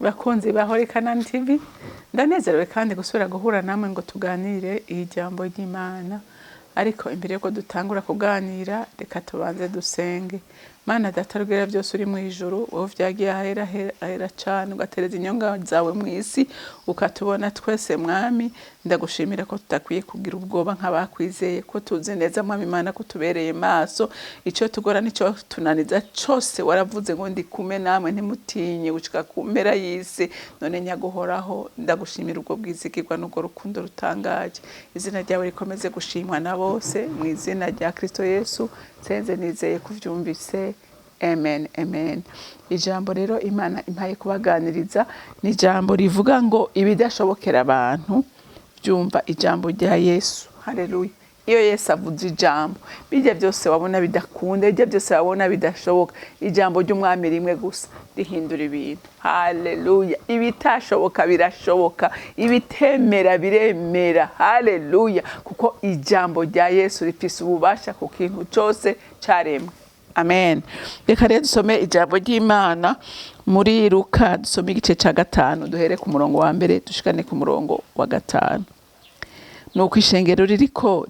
bakunzi ba CANAAN TV, ndanezerewe kandi gusubira guhura namwe ngo tuganire ijambo ry'Imana. Ariko imbere yuko dutangura kuganira, reka tubanze dusenge. Mana data rwera byose uri mu ijuru, wowe vyagiye ahera cyane ugatereza inyonga zawe mu isi, ukatubona twese mwami. Ndagushimira ko tutakwiye kugira ubwoba nk'abakwizeye, ko tuzi neza mwami Imana ko tubereye maso. Icyo tugora nico tunaniza cyose waravuze ngo ndi kume namwe ntimutinye gushika ku mpera y'isi. None nyaguhoraho, ndagushimira ubwo bwizigirwa n'ubwo rukundo rutangaje. Izina ryawe rikomeze gushimwa na bose mu izina rya Kristo Yesu. Senze nizeye kuvyumvise. Amen, amen. Ijambo rero Imana impaye kubaganiriza ni ijambo rivuga ngo ibidashobokera abantu byumva ijambo rya Yesu. Haleluya. Iyo Yesu avuze ijambo, bijya byose wabona bidakunda, bijya byose wabona bidashoboka, ijambo ry'umwami rimwe gusa rihindura ibintu. Haleluya. Ibitashoboka birashoboka, ibitemera biremera. Haleluya. Kuko ijambo rya Yesu rifise ububasha ku kintu cyose cyaremwe. Amen. Reka rero dusome ijambo ry'Imana muri Luka, dusome igice ca 5, duhere ku murongo wa mbere dushikane ku murongo wa 5. Nuko ishengero ririko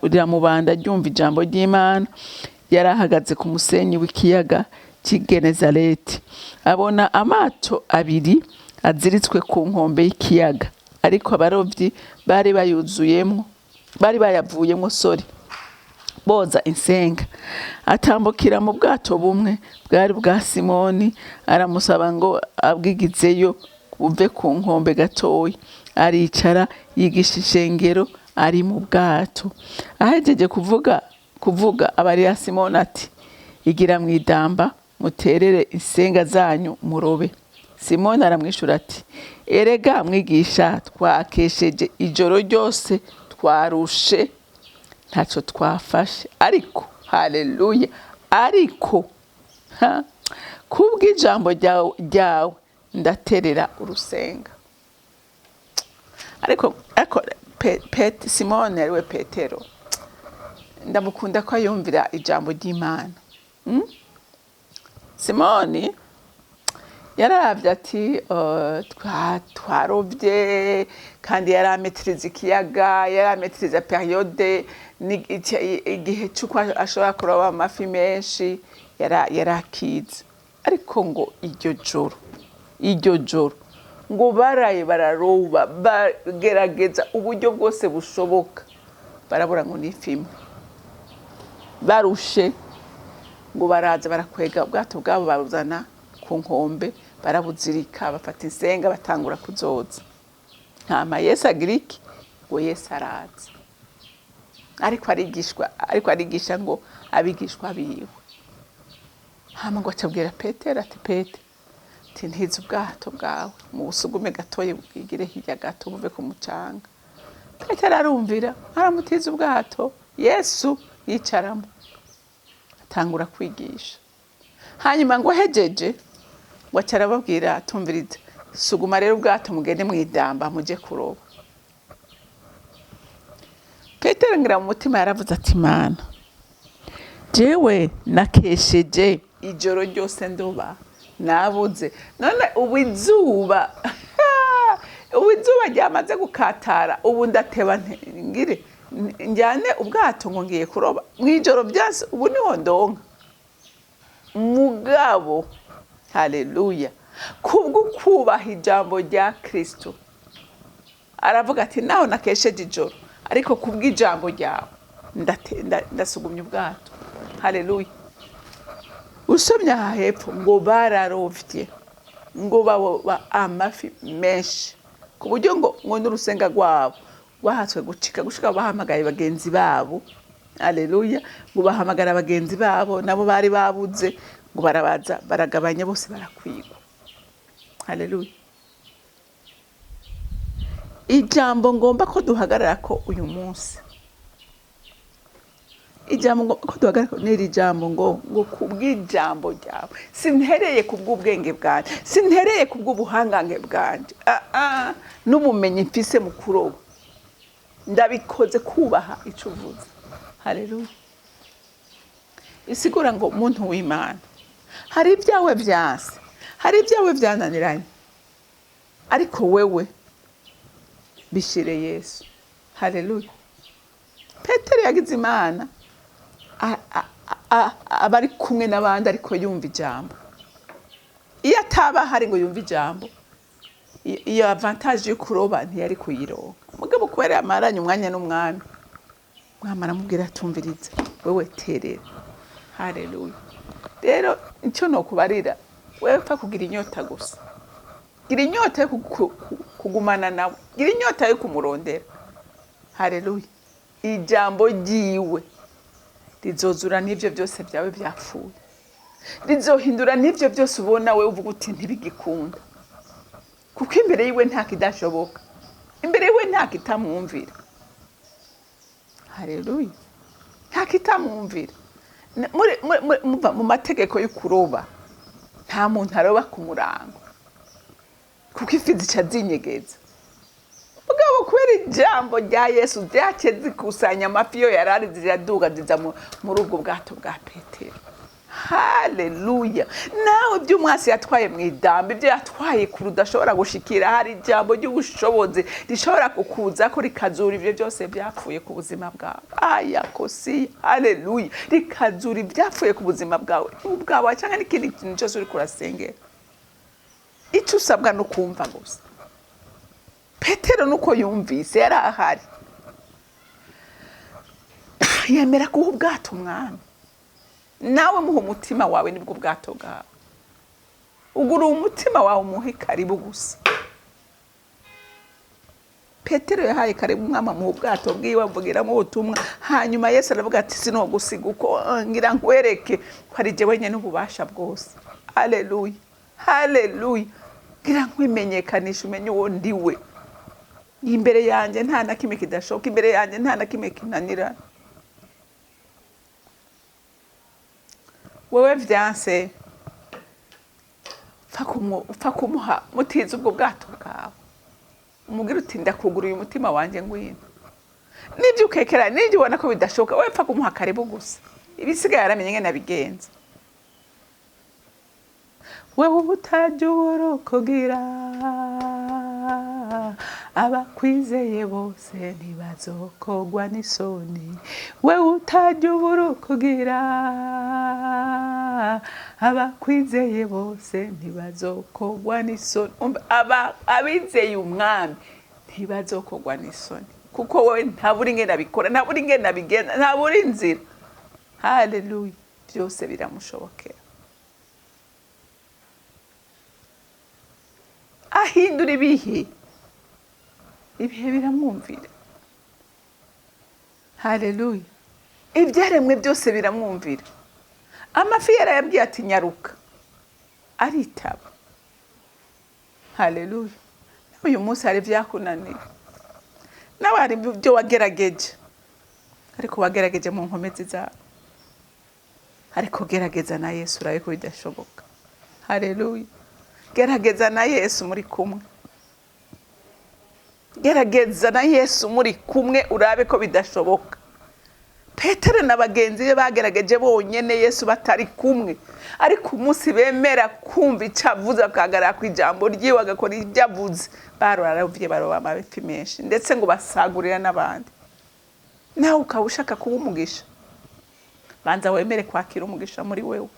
riramubanda ryumva ijambo ry'Imana, yarahagaze ku musenyi w'ikiyaga cy'Igenezareti. Abona amato abiri aziritswe ku nkombe y'ikiyaga, ariko abarovyi bari bayavuyemwo boza insenga. Atambukira mu bwato bumwe bwari bwa Simoni, aramusaba ngo abwigizeyo buve ku nkombe gatoya. Aricara yigisha ishengero ari mu bwato. Ahejeje kuvuga abarira Simoni ati, igira mwidamba muterere insenga zanyu murobe. Simoni aramwishura ati, erega mwigisha, twakesheje ijoro ryose twarushe ntacyo twafashe, ariko haleluya, ariko kubw'ijambo ryawe ndaterera urusenga. Ariko Simoni ariwe Petero, ndamukunda ko yumvira ijambo ry'Imana. Simoni yararavye ati twarovye, kandi yarametiriza ikiyaga, yarametiriza periode igihe cy'uko ashobora kuroba amafi menshi, yarakize. Ariko ngo iryo joro ngo baraye bararoba, bagerageza uburyo bwose bushoboka, barabura ngo n'ifi imwe. Barushe ngo baraza barakwega ubwato bwabo, baruzana ku nkombe, barabuzirika, bafata insenga batangura kuzoza. Ntama Yesu agira iki? Ngo Yesu araza. Ariko arigisha ngo abigishwa biwe. Hama ngo acabwira Petero ati, Petero, ntiza ubwato bwawe mu busugume gatoye bwigire hirya gato buve ku mucanga. Petero arumvira, aramutiza ubwato. Yesu yicaramo, atangura kwigisha. Hanyuma ngo hejeje, ngo acarababwira, tumviriza, suguma rero ubwato mugende mwidamba muje kuroba. Petero ngira mu mutima yaravuze ati, Mana, jewe nakesheje ijoro ryose ndoba, nabuze. None ubu izuba ryamaze gukatara, ubu ndateba ngire njyane ubwato ngo ngiye kuroba mwijoro byase, ubu niho ndonka. Mugabo, haleluya, kubwo kubaha ijambo rya Kristo, aravuga ati, naho nakesheje ijoro, ariko kubw'ijambo ryawe ndasugumye ubwato. Haleluya. Usomye aha hepfo ngo bararovye, ngo baboba amafi menshi, ku buryo ngo n'urusenga rwabo rwahatswe gushika bahamagaye bagenzi babo. Haleluya. Ngo bahamagara bagenzi babo, nabo bari babuze, ngo barabaza baragabanya, bose barakwigwa. Haleluya. Ijambo ngomba ko duhagarara ko uyu munsi, ijambo ko duhagarara n'iri jambo ngo kubw'ijambo ryawe. Sintereye kubw'ubwenge bwanje, sintereye kubw'ubuhangange bwanje, n'ubumenyi mfise mu kuroba. Ndabikoze kubaha ico uvuze. Haleluya. Isigura ngo muntu w'Imana, hari ibyawe byase, hari ibyawe byananiranye, ariko wewe bishire Yesu. Haleluya. Petero yagize Imana abari kumwe n'abandi ariko yumva ijambo. Iyo ataba hari ngo yumva ijambo, iyo avantage yo kuroba ntiyari kuyironka. Mugabo kubera amaranye umwanya n'umwami, mwami aramubwira atumviriza, wewe terera. Haleluya. Rero icyo no kubarira, wewe pfa kugira inyota gusa. Gira inyota yo kugumana nawe, gira inyota yo kumurondera. Haleluya. Ijambo ryiwe rizozura n'ivyo byose byawe byapfuye, rizohindura n'ivyo byose ubona we uvuga uti ntibigikunda, kuko imbere yiwe nta kidashoboka, imbere yiwe nta kitamwumvira. Haleluya. Nta kitamwumvira. Mu mategeko yo kuroba nta muntu aroba ku murango, kuko ifi zica zinyegeza. Mugabo kubera ijambo rya Yesu ryace zikusanya amafi yo yarari ziraduga ziza muri ubwo bwato bwa Petero. Haleluya. Nawe by'umwasi yatwaye mu idambi, ibyo yatwaye kudashobora gushikira, hari ijambo ry'ubushobozi rishobora kukuza ko rikazura ibyo byose byapfuye ku buzima bwawe. Ayakosi. Haleluya. Rikazura ibyapfuye ku buzima bwawe, ubwawe cyangwa n'ikindi kintu cyose uri kurasengera. Icyo usabwa no kumva gusa. Petero nuko yumvise yari ahari, yemera kuha ubwato umwami. Nawe muha umutima wawe nibwo bwato bwawe. Ugura umutima wawe umuhe karibu gusa. Petero yahaye karibu umwami mu bwato bwiwe avugiramo ubutumwa. Hanyuma Yesu aravuga ati sinogusiga uko ngira nkwereke ko ari je wenyine n'ububasha bwose. Haleluya. Haleluya. Ngira nkwimenyekanisha umenye uwo ndiwe. Imbere yanjye nta na kimwe kidashoka, imbere yanjye nta na kimwe kinanira. Wewe vyanse fa kumuha mutiza ubwo bwato bwawe, umugira uti ndakuguruye umutima wanjye ngwino. Nibyo ukekera, nibyo ubona ko bidashoka, wewe fa kumuha karibu gusa. Ibisigaye yaramenye ngene nabigenza. Wewe ubutajubura kugira abakwizeye bose ntibazokogwa n'isoni. Wewe utajubura kugira abakwizeye bose ntibazokogwa n'isoni. Abizeye umwami ntibazokogwa n'isoni, kuko wewe ntaburi ngene nabikora, ntaburi ngene nabigenza, ntaburi inzira. Haleluya. Byose biramushobokera. Ahindura ibihe biramwumvira. Haleluya. Ibyaremwe byose biramwumvira. Amafi yarayabwiye ati nyaruka, aritaba. Haleluya. Uyu munsi hari byakunaniye, nawe hari ibyo wagerageje, ariko wagerageje mu nkomezi zawe. Ariko gerageza na Yesu urabe ko bidashoboka. Haleluya. Gerageza na Yesu muri kumwe. Gerageza na Yesu muri kumwe urabe ko bidashoboka. Petero na bagenzi be bagerageje bonyene Yesu batari kumwe, ariko umunsi bemera kumva icavuze akagara ku ijambo ryiwe agakora ibyavuze, baroravye baroba amafi menshi, ndetse ngo basagurira n'abandi. Nawe ukawushaka kuba umugisha, banza wemere kwakira umugisha muri wewe,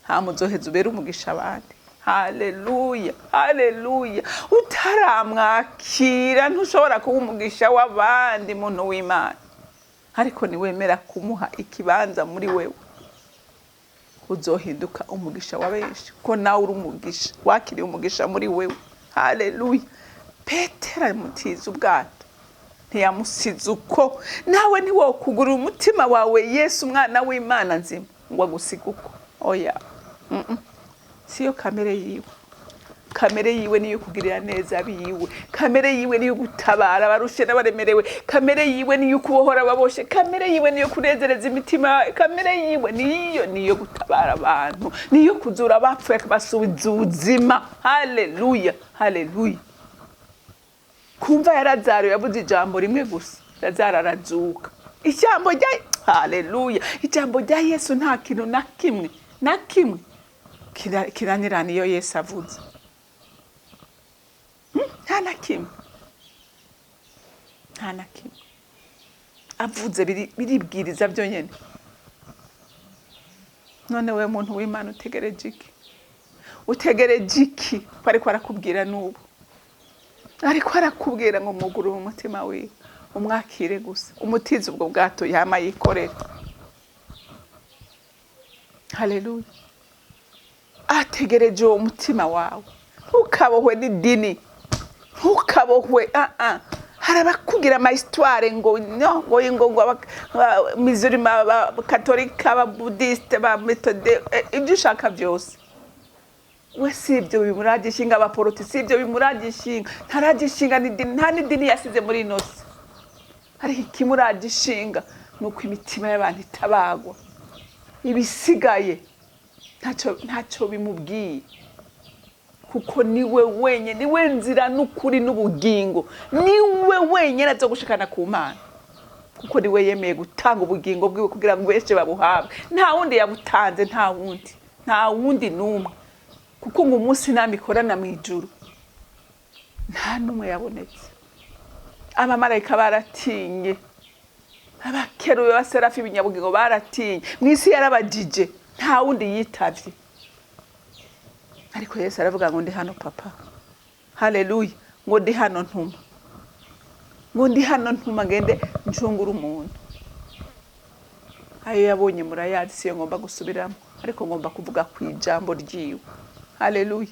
hamuzoheza ubera umugisha abandi. Haleluya. Haleluya. Utaramwakira ntushobora kuba umugisha w'abandi muntu w'Imana, ariko ni wemera kumuha ikibanza muri wewe, uzohinduka umugisha wa benshi, ko nawe uri umugisha, wakiriye umugisha muri wewe. Haleluya. Petero amutiza ubwato, ntiyamusize uko. Nawe ni wo kugura umutima wawe Yesu umwana w'Imana nzima ngo agusiga uko. Oya. Siyo kamere yiwe. Kamere yiwe niyo kugirira neza abiwe. Kamere yiwe niyo gutabara barushe n'abaremerewe. Kamere yiwe niyo kubohora baboshe. Kamere yiwe niyo kunezereza imitima. Kamere yiwe niyo gutabara abantu, niyo kuzura abapfuye akabasubiza ubuzima. Haleluya. Haleluya. Kumva ya Lazaro yavuze ijambo rimwe gusa, Lazaro arazuka. Ijambo rya Haleluya. Ijambo rya Yesu nta kintu na kimwe kiranirana iyo Yesu avuze. nta na kimwe avuze biribwiriza byonyene. None we muntu w'Imana utegereje iki? Utegereje iki? Ko ariko arakubwira n'ubu, ariko arakubwira ngo mwugurure umutima wiwe, umwakire gusa, umutize ubwo bwato yama yikorera. Haleluya. Ategereje uwo mutima wawe, ntukabohwe n'idini, ntukabohwe. Harabakubwira ama histoire ngo musulman, katolika, ababudiste, ba metode, ibyo ushaka byose. We si ibyo bimuragishinga, abaporoti si ibyo bimuragishinga, ntaragishinga n'idini, nta n'idini yasize muri inosi. Ariko ikimuragishinga nuko imitima y'abantu itabagwa, ibisigaye ntacyo bimubwiye, kuko niwe wenyine, niwe nzira n'ukuri n'ubugingo, niwe wenyine azo gushikana ku Mana, kuko niwe yemeye gutanga ubugingo bwiwe kugira ngo benshi babuhabwe. Nta wundi yabutanze, nta wundi n'umwe, kuko ngo umunsi namikorana mu ijuru nta n'umwe yabonetse. Abamarayika baratinye, abakerubi, abaserafi, ibinyabugingo baratinye, mw'isi yarabajije, nta wundi yitavye. Ariko Yesu aravuga ngo ndi hano papa. Haleluya. Ngo ndi hano ntuma, ngo ndi hano ntuma ngende ncungura umuntu. Ayo yabonye murayazi, siyo ngomba gusubiramo, ariko ngomba kuvuga ku ijambo ryiwe. Haleluya.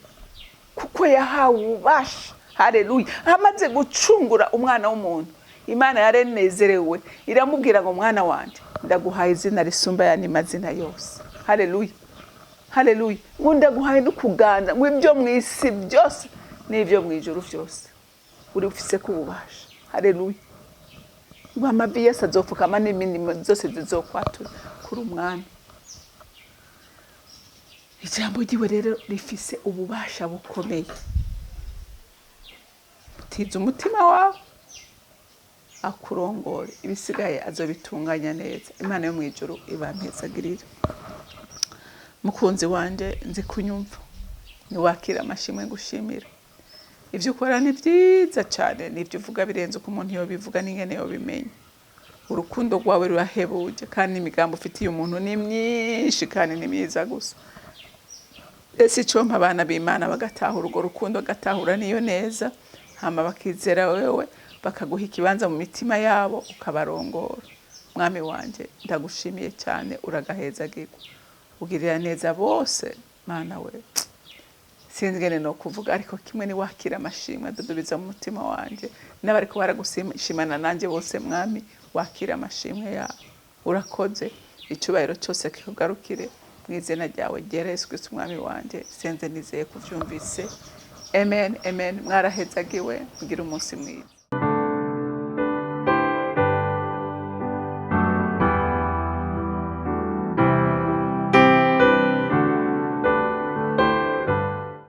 Kuko yahawe ububasha. Haleluya. Amaze gucungura umwana w'umuntu, Imana yarenezerewe, iramubwira ngo mwana wanje ndaguhaye izina risumba yani mazina yose. Haleluya. Haleluya. Ngo ndaguhaye no kuganza, ngo ibyo mw'isi byose n'ibyo mw'ijuru byose uri ufise kububasha. Haleluya. Ngo amavi yose azopfukama n'iminimo zose zizokwatura kuri umwami. Ijambo ryiwe rero rifise ububasha bukomeye. Utiza umutima wawe akurongore, ibisigaye azobitunganya neza. Imana yo mw'ijuru ibampezagirira. Mukunzi wanje nzi kunyumva, niwakira amashimwe gushimira. Ivyo ukora ni byiza cyane, nivyo uvuga birenze uko umuntu yobivuga n'ingene yobimenya. Urukundo rwawe rurahebuje, kandi imigambo ufitiye umuntu ni myinshi kandi ni myiza gusa. Ese icompa abana b'Imana bagatahura urwo rukundo, bagatahura niyo neza, hama bakizera wewe, bakaguha ikibanza mu mitima yabo, ukabarongora. Mwami wanje ndagushimiye cyane, uragahezagirwa, ugirira neza bose. Mana we sinzi ngene no kuvuga, ariko kimwe ni wakira amashimwe adudubiza mu mutima wanje, n'abariko baragushimana nanje bose. Mwami wakira amashimwe yawe, urakoze, icubahiro cyose kikugarukire mu izina ryawe ryera Yesu Kristo umwami wanje. Senze nizeye kuvyumvise. Amen, amen. Mwarahezagiwe, kugira umunsi mwiza.